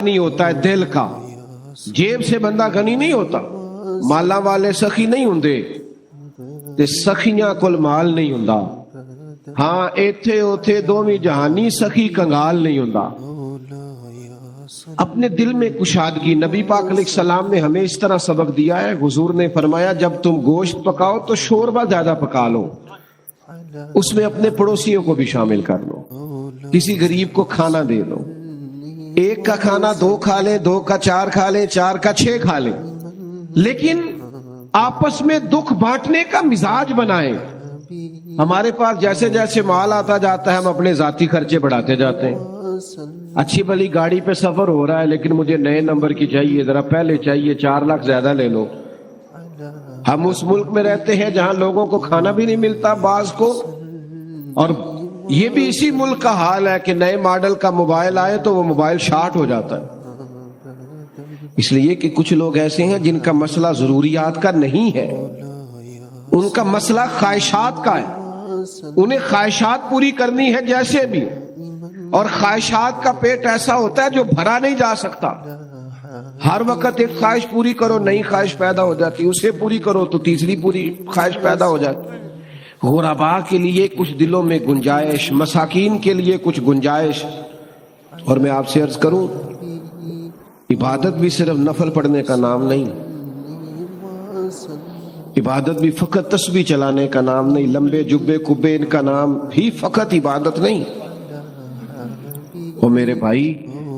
نہیں ہوتا ہے دل کا. جیب سے بندہ غنی نہیں ہوتا. مالا والے سخی نہیں ہوندے تے سخیاں کول مال نہیں ہوندا. ہاں ایتھے اوتھے دوویں جہانی سخی کنگال نہیں ہوندا. اپنے دل میں کشادگی. نبی پاک علیہ السلام نے ہمیں اس طرح سبق دیا ہے. حضور نے فرمایا جب تم گوشت پکاؤ تو شوربہ زیادہ پکا لو, اس میں اپنے پڑوسیوں کو بھی شامل کر لو, کسی غریب کو کھانا دے دو. ایک کا کھانا دو کھا لیں, دو کا چار کھا لیں, چار کا 6 کھا لیں, لیکن آپس میں دکھ بانٹنے کا مزاج بنائیں. ہمارے پاس جیسے جیسے مال آتا جاتا ہے ہم اپنے ذاتی خرچے بڑھاتے جاتے ہیں. اچھی بھلی گاڑی پہ سفر ہو رہا ہے لیکن مجھے نئے نمبر کی چاہیے, ذرا پہلے چاہیے, 4 لاکھ زیادہ لے لو. ہم اس ملک میں رہتے ہیں جہاں لوگوں کو کھانا بھی نہیں ملتا بعض کو, اور یہ بھی اسی ملک کا حال ہے کہ نئے ماڈل کا موبائل آئے تو وہ موبائل شارٹ ہو جاتا ہے. اس لیے کہ کچھ لوگ ایسے ہیں جن کا مسئلہ ضروریات کا نہیں ہے, ان کا مسئلہ خواہشات کا ہے. انہیں خواہشات پوری کرنی ہے جیسے بھی, اور خواہشات کا پیٹ ایسا ہوتا ہے جو بھرا نہیں جا سکتا. ہر وقت ایک خواہش پوری کرو نئی خواہش پیدا ہو جاتی, اسے پوری کرو تو تیسری پوری خواہش پیدا ہو جاتی. غرباء کے لیے کچھ دلوں میں گنجائش, مساکین کے لیے کچھ گنجائش. اور میں آپ سے عرض کروں, عبادت بھی صرف نفل پڑھنے کا نام نہیں, عبادت بھی فقط تسبیح چلانے کا نام نہیں, لمبے جبے کبے ان کا نام بھی فقط عبادت نہیں. اور میرے بھائی,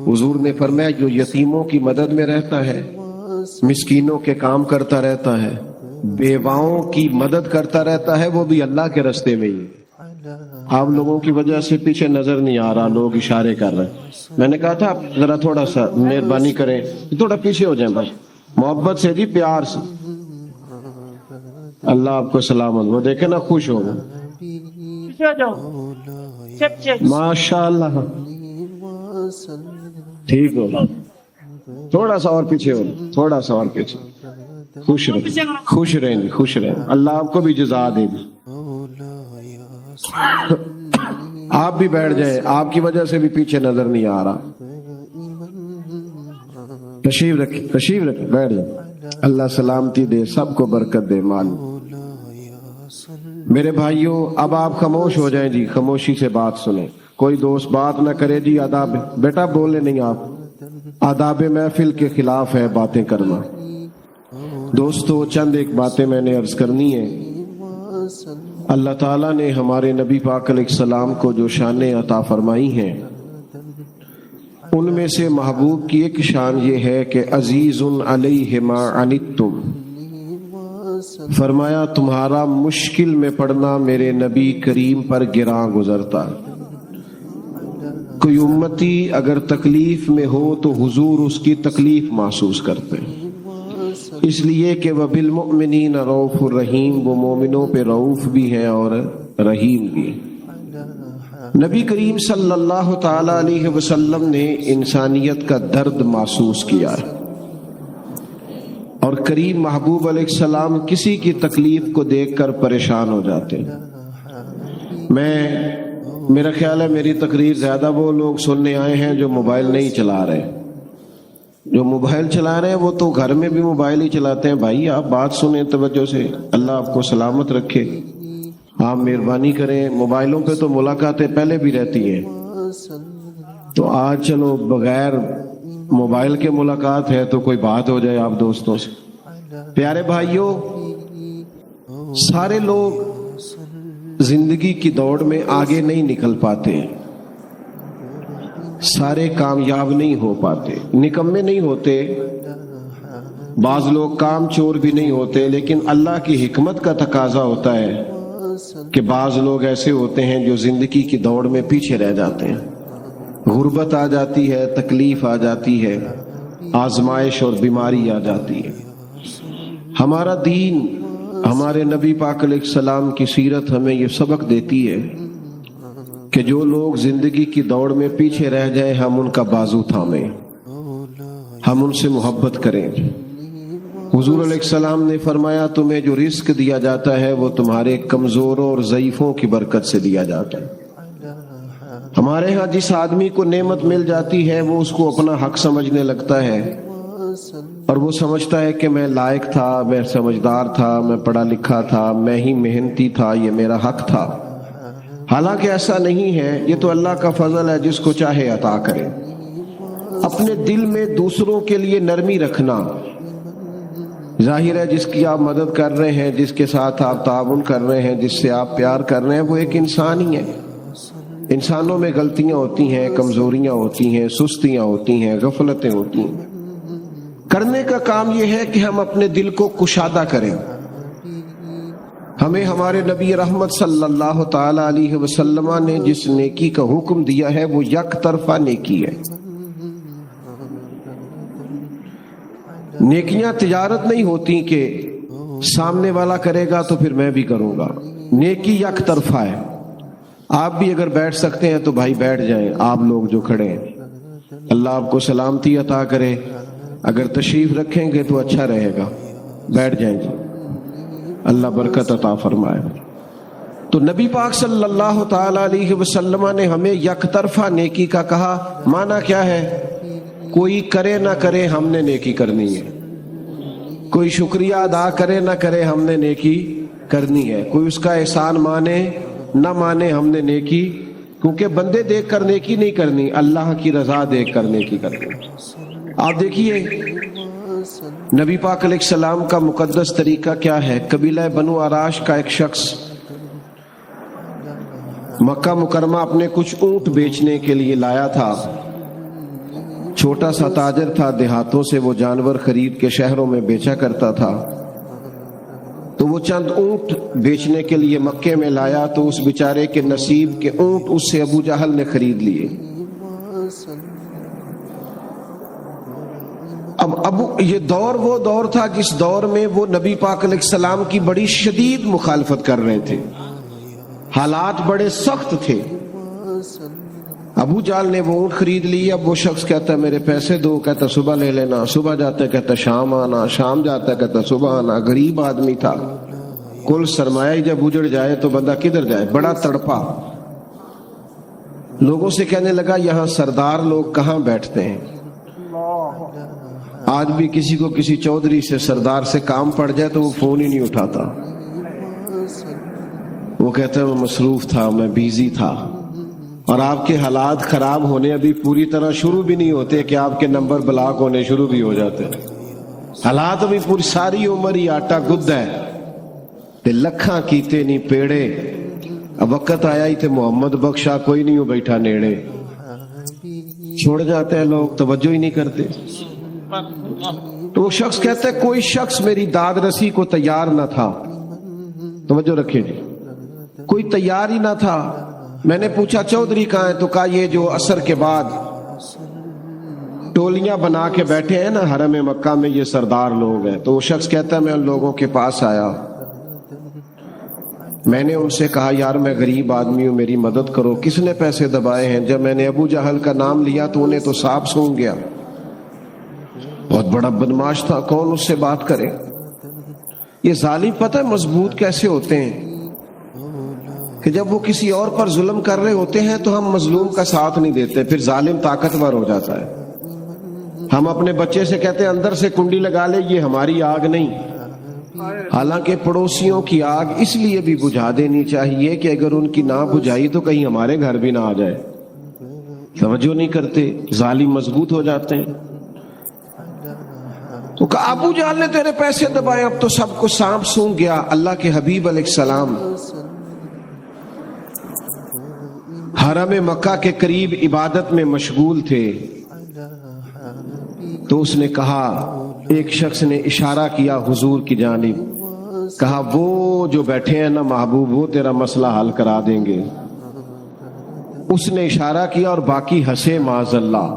حضور نے فرمایا جو یتیموں کی مدد میں رہتا ہے, مسکینوں کے کام کرتا رہتا ہے, بیواؤں کی مدد کرتا رہتا ہے, وہ بھی اللہ کے راستے میں ہی. آپ لوگوں کی وجہ سے پیچھے نظر نہیں آ رہا, لوگ اشارے کر رہے ہیں. میں نے کہا تھا ذرا تھوڑا سا مہربانی کریں, تھوڑا پیچھے ہو جائیں بس, محبت سے جی, پیار سے. اللہ آپ کو سلامت, وہ دیکھیں نا خوش ہو گئے. ماشاء اللہ, ٹھیک ہو, تھوڑا سا اور پیچھے ہو, تھوڑا سا اور پیچھے. خوش رہیں, خوش رہیں, خوش رہیں. اللہ آپ کو بھی جزا دے گی. آپ بھی بیٹھ جائیں, آپ کی وجہ سے بھی پیچھے نظر نہیں آ رہا. تشریف رکھیں, تشریف رکھیں, بیٹھ جائیں. اللہ سلامتی دے, سب کو برکت دے. مان میرے بھائیوں, اب آپ خاموش ہو جائیں جی, خاموشی سے بات سنیں. کوئی دوست بات نہ کرے جی. آداب بیٹا بولے نہیں, آپ آداب محفل کے خلاف ہے باتیں کرنا. دوستو چند ایک باتیں میں نے عرض کرنی ہے. اللہ تعالیٰ نے ہمارے نبی پاک علیہ السلام کو جو شانیں عطا فرمائی ہیں, ان میں سے محبوب کی ایک شان یہ ہے کہ عزیز علیہ ما عنتم. فرمایا تمہارا مشکل میں پڑنا میرے نبی کریم پر گراں گزرتا. کوئی امتی اگر تکلیف میں ہو تو حضور اس کی تکلیف محسوس کرتے ہیں, اس لیے کہ وہ بالمؤمنین رؤوف الرحیم, وہ مومنوں پہ رؤوف بھی ہیں اور رحیم بھی. نبی کریم صلی اللہ تعالی علیہ وسلم نے انسانیت کا درد محسوس کیا ہے, اور کریم محبوب علیہ السلام کسی کی تکلیف کو دیکھ کر پریشان ہو جاتے ہیں. میرا خیال ہے میری تقریر زیادہ وہ لوگ سننے آئے ہیں جو موبائل نہیں چلا رہے. جو موبائل چلا رہے ہیں وہ تو گھر میں بھی موبائل ہی چلاتے ہیں. بھائی آپ بات سنیں توجہ سے, اللہ آپ کو سلامت رکھے. آپ مہربانی کریں, موبائلوں پہ تو ملاقاتیں پہلے بھی رہتی ہیں, تو آج چلو بغیر موبائل کے ملاقات ہے تو کوئی بات ہو جائے آپ دوستوں سے. پیارے بھائیوں, سارے لوگ زندگی کی دوڑ میں آگے نہیں نکل پاتے, سارے کامیاب نہیں ہو پاتے, نکمے نہیں ہوتے, بعض لوگ کام چور بھی نہیں ہوتے. لیکن اللہ کی حکمت کا تقاضا ہوتا ہے کہ بعض لوگ ایسے ہوتے ہیں جو زندگی کی دوڑ میں پیچھے رہ جاتے ہیں. غربت آ جاتی ہے, تکلیف آ جاتی ہے, آزمائش اور بیماری آ جاتی ہے. ہمارا دین, ہمارے نبی پاک علیہ السلام کی سیرت ہمیں یہ سبق دیتی ہے کہ جو لوگ زندگی کی دوڑ میں پیچھے رہ جائیں ہم ان کا بازو تھامیں, ہم ان سے محبت کریں. حضور علیہ السلام نے فرمایا تمہیں جو رزق دیا جاتا ہے وہ تمہارے کمزوروں اور ضعیفوں کی برکت سے دیا جاتا ہے. ہمارے ہاں جس آدمی کو نعمت مل جاتی ہے وہ اس کو اپنا حق سمجھنے لگتا ہے اور وہ سمجھتا ہے کہ میں لائق تھا، میں سمجھدار تھا، میں پڑھا لکھا تھا، میں ہی محنتی تھا، یہ میرا حق تھا۔ حالانکہ ایسا نہیں ہے، یہ تو اللہ کا فضل ہے، جس کو چاہے عطا کرے۔ اپنے دل میں دوسروں کے لیے نرمی رکھنا، ظاہر ہے جس کی آپ مدد کر رہے ہیں، جس کے ساتھ آپ تعاون کر رہے ہیں، جس سے آپ پیار کر رہے ہیں، وہ ایک انسان ہی ہے۔ انسانوں میں غلطیاں ہوتی ہیں، کمزوریاں ہوتی ہیں، سستیاں ہوتی ہیں، غفلتیں ہوتی ہیں۔ کرنے کا کام یہ ہے کہ ہم اپنے دل کو کشادہ کریں۔ ہمیں ہمارے نبی رحمت صلی اللہ تعالی علیہ وسلم نے جس نیکی کا حکم دیا ہے وہ یک طرفہ نیکی ہے۔ نیکیاں تجارت نہیں ہوتی کہ سامنے والا کرے گا تو پھر میں بھی کروں گا۔ نیکی یک طرفہ ہے۔ آپ بھی اگر بیٹھ سکتے ہیں تو بھائی بیٹھ جائیں، آپ لوگ جو کھڑے ہیں، اللہ آپ کو سلامتی عطا کرے۔ اگر تشریف رکھیں گے تو اچھا رہے گا، بیٹھ جائیں جی، اللہ برکت عطا فرمائے۔ تو نبی پاک صلی اللہ تعالی علیہ وسلم نے ہمیں یک طرفہ نیکی کا کہا۔ معنی کیا ہے؟ کوئی کرے نہ کرے ہم نے نیکی کرنی ہے، کوئی شکریہ ادا کرے نہ کرے ہم نے نیکی کرنی ہے، کوئی اس کا احسان مانے نہ مانے ہم نے نیکی، کیونکہ بندے دیکھ کر نیکی نہیں کرنی، اللہ کی رضا دیکھ کر نیکی کرنی۔ آپ دیکھیے نبی پاک علیہ السلام کا مقدس طریقہ کیا ہے۔ قبیلہ بنو آراش کا ایک شخص مکہ مکرمہ اپنے کچھ اونٹ بیچنے کے لیے لایا تھا۔ چھوٹا سا تاجر تھا، دیہاتوں سے وہ جانور خرید کے شہروں میں بیچا کرتا تھا۔ تو وہ چند اونٹ بیچنے کے لیے مکے میں لایا تو اس بیچارے کے نصیب کے اونٹ اس سے ابو جہل نے خرید لیے۔ اب یہ دور وہ دور تھا جس دور میں وہ نبی پاک علیہ السلام کی بڑی شدید مخالفت کر رہے تھے، حالات بڑے سخت تھے۔ ابو جہل نے وہ اونٹ خرید لی۔ اب وہ شخص کہتا ہے میرے پیسے دو، کہتا صبح لے لینا، صبح جاتا ہے کہتا شام آنا، شام جاتا ہے کہتا صبح آنا۔ غریب آدمی تھا، کل سرمایہ ہی جب اجڑ جائے تو بندہ کدھر جائے، بڑا تڑپا۔ لوگوں سے کہنے لگا یہاں سردار لوگ کہاں بیٹھتے ہیں؟ آج بھی کسی کو کسی چودھری سے سردار سے کام پڑ جائے تو وہ فون ہی نہیں اٹھاتا، وہ کہتا ہے میں مصروف تھا، میں بیزی تھا۔ اور آپ کے حالات خراب ہونے ابھی پوری طرح شروع بھی نہیں ہوتے کہ آپ کے نمبر بلاک ہونے شروع بھی ہو جاتے۔ حالات ابھی پوری ساری عمر ہی آٹا گد ہے تے لکھاں کیتے نہیں پیڑے۔ اب وقت آیا ہی تے محمد بخشا کوئی نہیں ہو بیٹھا نیڑے، چھوڑ جاتے ہیں لوگ، توجہ ہی نہیں کرتے۔ تو وہ شخص کہتا ہے کوئی شخص میری داد رسی کو تیار نہ تھا، توجہ رکھیں جی، کوئی تیار ہی نہ تھا۔ میں نے پوچھا چودھری کہاں ہے؟ تو کہا یہ جو عصر کے بعد ٹولیاں بنا کے بیٹھے ہیں نا حرم مکہ میں، یہ سردار لوگ ہیں۔ تو وہ شخص کہتا ہے میں ان لوگوں کے پاس آیا، میں نے ان سے کہا یار میں غریب آدمی ہوں، میری مدد کرو۔ کس نے پیسے دبائے ہیں؟ جب میں نے ابو جہل کا نام لیا تو انہیں تو سانپ سونگ گیا، بہت بڑا بدماش تھا، کون اس سے بات کرے۔ یہ ظالم پتہ ہے مضبوط کیسے ہوتے ہیں کہ جب وہ کسی اور پر ظلم کر رہے ہوتے ہیں تو ہم مظلوم کا ساتھ نہیں دیتے، پھر ظالم طاقتور ہو جاتا ہے۔ ہم اپنے بچے سے کہتے ہیں اندر سے کنڈی لگا لے، یہ ہماری آگ نہیں۔ حالانکہ پڑوسیوں کی آگ اس لیے بھی بجھا دینی چاہیے کہ اگر ان کی نہ بجھائی تو کہیں ہمارے گھر بھی نہ آ جائے۔ توجہ نہیں کرتے، ظالم مضبوط ہو جاتے ہیں۔ تو کہا ابو جہل نے تیرے پیسے دبائے، اب تو سب کو سانپ سونگ گیا۔ اللہ کے حبیب علیہ السلام حرم مکہ کے قریب عبادت میں مشغول تھے، تو اس نے کہا، ایک شخص نے اشارہ کیا حضور کی جانب، کہا وہ جو بیٹھے ہیں نا محبوب، وہ تیرا مسئلہ حل کرا دیں گے۔ اس نے اشارہ کیا اور باقی ہنسے، معاذ اللہ،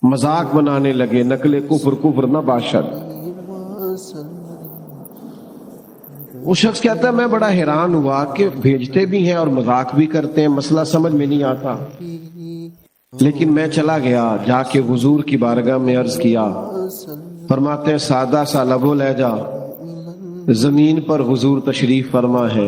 مذاق بنانے لگے، نقل کفر نہ باشد۔ وہ شخص کہتا ہے میں بڑا حیران ہوا کہ بھیجتے بھی ہیں اور مذاق بھی کرتے ہیں، مسئلہ سمجھ میں نہیں آتا۔ لیکن میں چلا گیا، جا کے حضور کی بارگاہ میں عرض کیا۔ فرماتے ہیں سادہ سا لب و لہجہ، زمین پر حضور تشریف فرما ہے،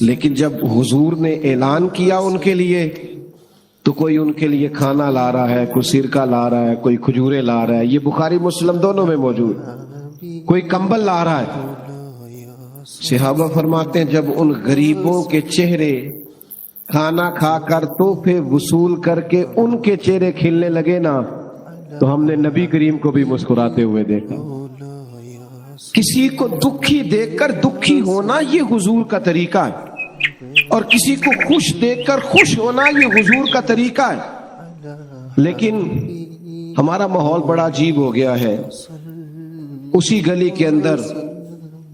لیکن جب حضور نے اعلان کیا ان کے لیے تو کوئی ان کے لیے کھانا لا رہا ہے، کوئی سرکہ لا رہا ہے، کوئی کھجورے لا رہا ہے، یہ بخاری مسلم دونوں میں موجود، کوئی کمبل لا رہا ہے۔ صحابہ فرماتے ہیں جب ان غریبوں کے چہرے کھانا کھا کر تحفے وصول کر کے ان کے چہرے کھلنے لگے نا تو ہم نے نبی کریم کو بھی مسکراتے ہوئے دیکھا۔ کسی کو دکھی دیکھ کر دکھی ہونا یہ حضور کا طریقہ ہے، اور کسی کو خوش دیکھ کر خوش ہونا یہ حضور کا طریقہ ہے۔ لیکن ہمارا ماحول بڑا عجیب ہو گیا ہے۔ اسی گلی کے اندر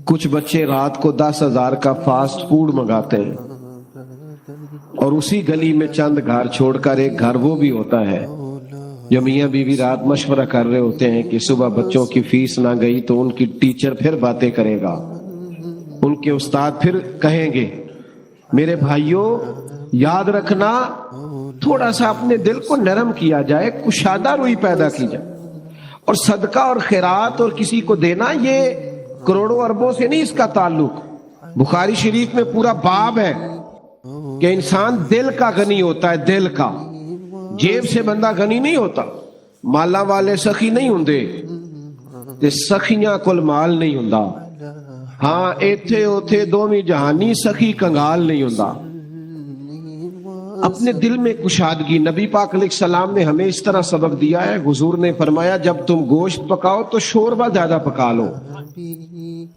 کچھ بچے رات کو 10,000 کا فاسٹ فوڈ منگاتے ہیں، اور اسی گلی میں چند گھر چھوڑ کر ایک گھر وہ بھی ہوتا ہے جو میاں بیوی رات مشورہ کر رہے ہوتے ہیں کہ صبح بچوں کی فیس نہ گئی تو ان کی ٹیچر پھر باتیں کرے گا، ان کے استاد پھر کہیں گے۔ میرے بھائیوں یاد رکھنا، تھوڑا سا اپنے دل کو نرم کیا جائے، کشادہ روئی پیدا کی جائے، اور صدقہ اور خیرات اور کسی کو دینا یہ کروڑوں اربوں سے نہیں اس کا تعلق۔ بخاری شریف میں پورا باب ہے کہ انسان دل کا غنی ہوتا ہے، دل کا، جیب سے بندہ غنی نہیں ہوتا۔ مالا والے سخی نہیں ہوندے تے سخیاں کل مال نہیں ہوندا، ہاں ایتھے اوتھے دوویں جہانی سخی کنگال نہیں ہوندا۔ اپنے دل میں کشادگی، نبی پاک علیہ السلام نے ہمیں اس طرح سبق دیا ہے۔ حضور نے فرمایا جب تم گوشت پکاؤ تو شوربہ زیادہ پکا لو،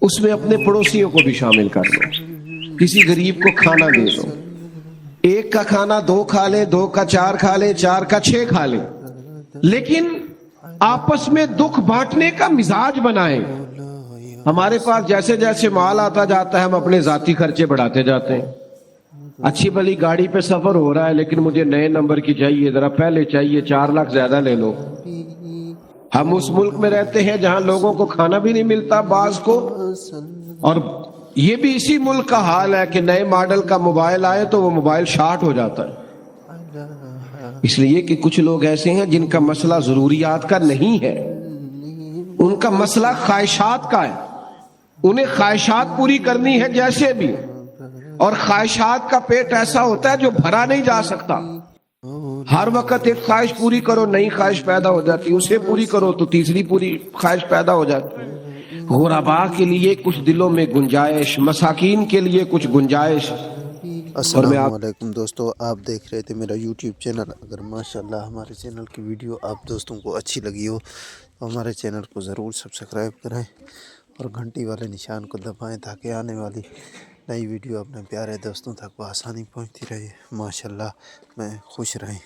اس میں اپنے پڑوسیوں کو بھی شامل کر لو، کسی غریب کو کھانا دے دو، ایک کا کھانا 2 کھا لے، 2 کا 4 کھا لے، 4 کا 6 کھا لے، لیکن آپس میں دکھ بانٹنے کا مزاج بنائیں۔ ہمارے پاس جیسے جیسے مال آتا جاتا ہے ہم اپنے ذاتی خرچے بڑھاتے جاتے ہیں۔ اچھی بھلی گاڑی پہ سفر ہو رہا ہے لیکن مجھے نئے نمبر کی چاہیے، ذرا پہلے چاہیے، 4 لاکھ زیادہ لے لو۔ ہم اس ملک میں رہتے ہیں جہاں لوگوں کو کھانا بھی نہیں ملتا بعض کو، اور یہ بھی اسی ملک کا حال ہے کہ نئے ماڈل کا موبائل آئے تو وہ موبائل شارٹ ہو جاتا ہے، اس لیے کہ کچھ لوگ ایسے ہیں جن کا مسئلہ ضروریات کا نہیں ہے، ان کا مسئلہ خواہشات کا ہے، انہیں خواہشات پوری کرنی ہے جیسے بھی، اور خواہشات کا پیٹ ایسا ہوتا ہے جو بھرا نہیں جا سکتا۔ ہر وقت ایک خواہش پوری کرو نئی خواہش پیدا ہو جاتی، اسے پوری کرو تو تیسری پوری خواہش پیدا ہو جاتی۔ غرباء کے لیے کچھ دلوں میں گنجائش، مساکین کے لیے کچھ گنجائش۔ السلام علیکم دوستو، آپ دیکھ رہے تھے میرا یوٹیوب چینل۔ اگر ماشاءاللہ ہمارے چینل کی ویڈیو آپ دوستوں کو اچھی لگی ہو تو ہمارے چینل کو ضرور سبسکرائب کریں اور گھنٹی والے نشان کو دبائیں تاکہ آنے والی نئی ویڈیو اپنے پیارے دوستوں تک بآسانی پہنچتی رہے۔ ماشاءاللہ میں خوش رہیں۔